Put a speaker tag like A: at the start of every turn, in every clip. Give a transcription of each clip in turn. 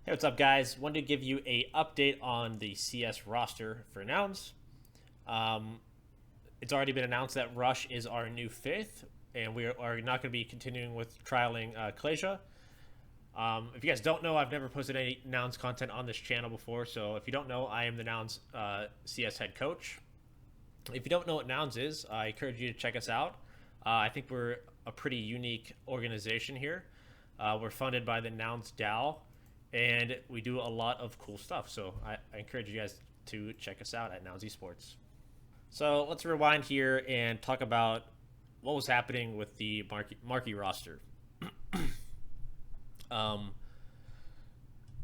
A: Hey, what's up, guys? Wanted to give you a update on the CS roster for Nouns. Um, it's already been announced that Rush is our new fifth, and we are not going to be continuing with trialing clasia. If you guys don't know, I've never posted any Nouns content on this channel before, so if you don't know, I am the Nouns CS head coach. If you don't know what Nouns is, I encourage you to check us out. I think we're a pretty unique organization here. We're funded by the Nouns DAO, and we do a lot of cool stuff. So I encourage you guys to check us out at Nouns Esports. So let's rewind here and talk about what was happening with the Marquee roster. Um,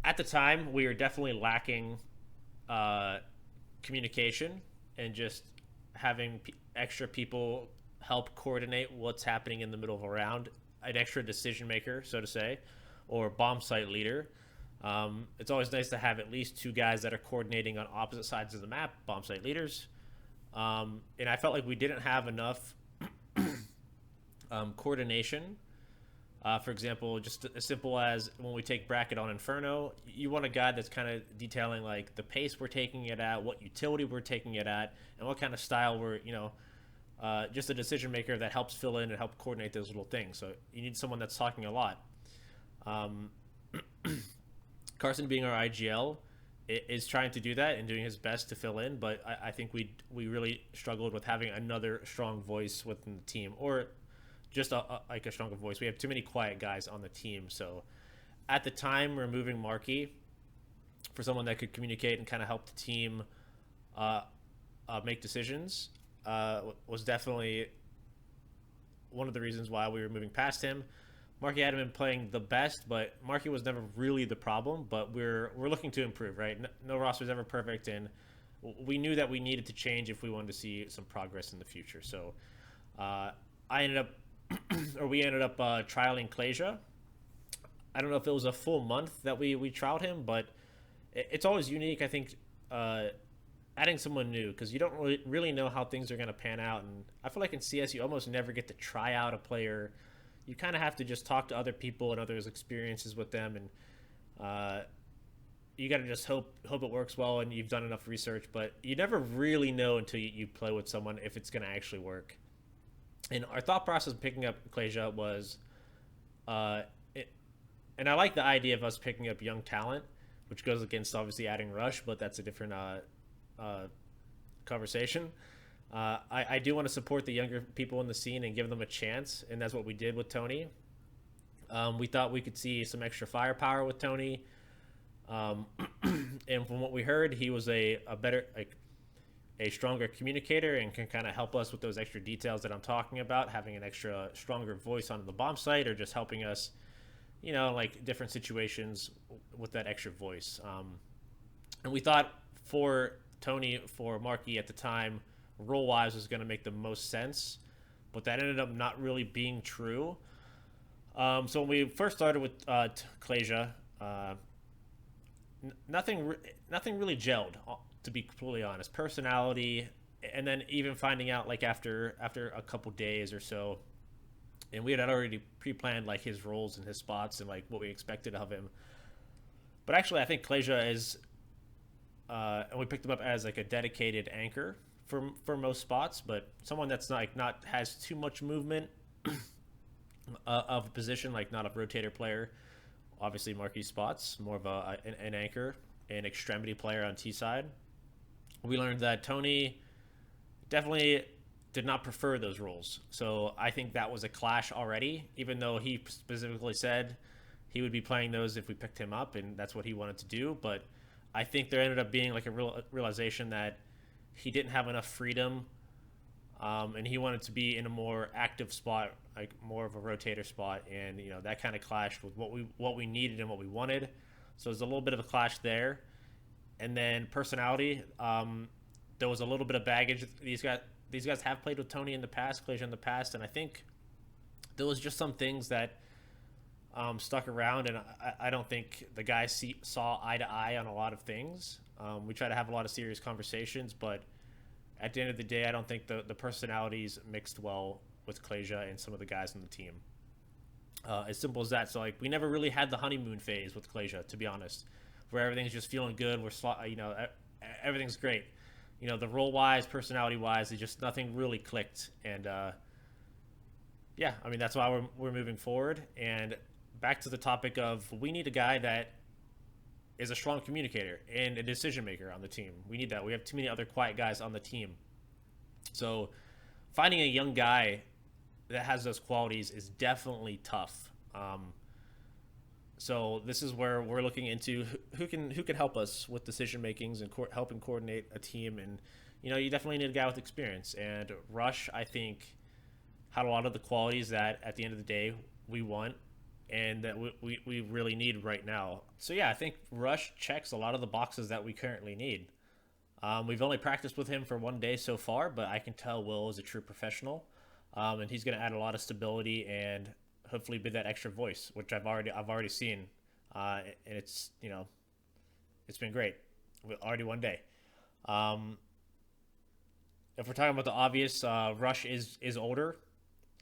A: at the time, we were definitely lacking uh, communication and just having extra people help coordinate what's happening in the middle of a round, an extra decision maker, so to say, or bomb site leader. It's always nice to have at least two guys that are coordinating on opposite sides of the map, bomb site leaders. And I felt like we didn't have enough coordination. For example, just as simple as when we take bracket on Inferno, you want a guy that's kind of detailing like the pace we're taking it at, what utility we're taking it at, and what kind of style we're, just a decision maker that helps fill in and help coordinate those little things. So you need someone that's talking a lot. Um, Carson, being our IGL, is trying to do that and doing his best to fill in, but I think we really struggled with having another strong voice within the team, or just like a stronger voice. We have too many quiet guys on the team. So at the time, removing Markey for someone that could communicate and kind of help the team make decisions was definitely one of the reasons why we were moving past him. Markey hadn't been playing the best, but Markey was never really the problem. But we're looking to improve, right? No roster is ever perfect, and we knew that we needed to change if we wanted to see some progress in the future. So I ended up, or we ended up trialing clasia. I don't know if it was a full month that we trialed him, but it's always unique. I think adding someone new, because you don't really know how things are going to pan out, and I feel like in CS you almost never get to try out a player. You kind of have to just talk to other people and others' experiences with them, and you got to just hope it works well and you've done enough research. But you never really know until you play with someone if it's going to actually work. And our thought process of picking up clasia was, and I like the idea of us picking up young talent, which goes against obviously adding rush, but that's a different conversation. I do want to support the younger people in the scene and give them a chance, and that's what we did with Tony. We thought we could see some extra firepower with Tony, and from what we heard, he was a better, like, a stronger communicator and can kind of help us with those extra details that I'm talking about, having an extra stronger voice on the bomb site, or just helping us, like different situations with that extra voice. And we thought for Tony, for Markey at the time, role wise was going to make the most sense, but that ended up not really being true. So when we first started with clasia, nothing really gelled, to be completely honest. Personality, and then even finding out like after a couple days or so, and we had already pre-planned like his roles and his spots and like what we expected of him. But actually, I think clasia is, and we picked him up as like a dedicated anchor for most spots, but someone that's not has too much movement of a position, like not a rotator player. Obviously, Marquis spots more of an anchor, an extremity player on T side. We learned that Tony definitely did not prefer those roles, so I think that was a clash already. Even though he specifically said he would be playing those if we picked him up, and that's what he wanted to do, but I think there ended up being like a realization that he didn't have enough freedom, and he wanted to be in a more active spot, like more of a rotator spot, and that kind of clashed with what we needed and what we wanted. So there's a little bit of a clash there, and then personality. There was a little bit of baggage. These guys have played with Tony in the past, clasia in the past, and I think there was just some things that stuck around, and I don't think the guys saw eye to eye on a lot of things. We try to have a lot of serious conversations, but at the end of the day, I don't think the personalities mixed well with clasia and some of the guys on the team. As simple as that. So like we never really had the honeymoon phase with clasia, to be honest, where everything's just feeling good. Everything's great. The role wise, personality wise, it just nothing really clicked. And yeah, I mean that's why we're moving forward. And back to the topic of we need a guy that is a strong communicator and a decision maker on the team. We need that. We have too many other quiet guys on the team. So finding a young guy that has those qualities is definitely tough. So this is where we're looking into who can help us with decision makings and helping coordinate a team. And you definitely need a guy with experience. And Rush, I think, had a lot of the qualities that at the end of the day we want and that we really need right now. So yeah, I think Rush checks a lot of the boxes that we currently need. We've only practiced with him for 1 day so far, but I can tell Will is a true professional, and he's going to add a lot of stability and hopefully be that extra voice, which I've already seen, and it's been great. Already 1 day. If we're talking about the obvious, Rush is older.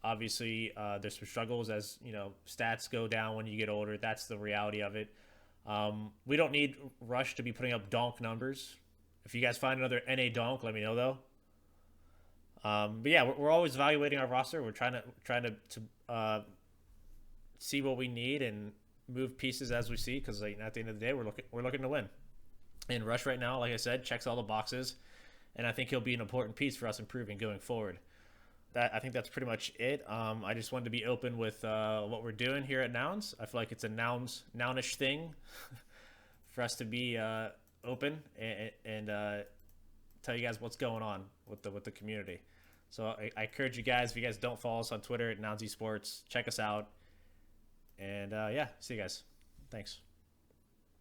A: Obviously, there's some struggles as stats go down when you get older. That's the reality of it. We don't need Rush to be putting up donk numbers. If you guys find another NA donk, let me know though. But yeah, we're always evaluating our roster. We're trying to see what we need and move pieces as we see, because at the end of the day, we're looking to win. And Rush right now, like I said, checks all the boxes, and I think he'll be an important piece for us improving going forward. I think that's pretty much it. I just wanted to be open with what we're doing here at Nouns. I feel like it's a nounish thing for us to be open and tell you guys what's going on with the community. So I encourage you guys, if you guys don't follow us on Twitter at Nouns Esports, check us out. And yeah, see you guys. Thanks.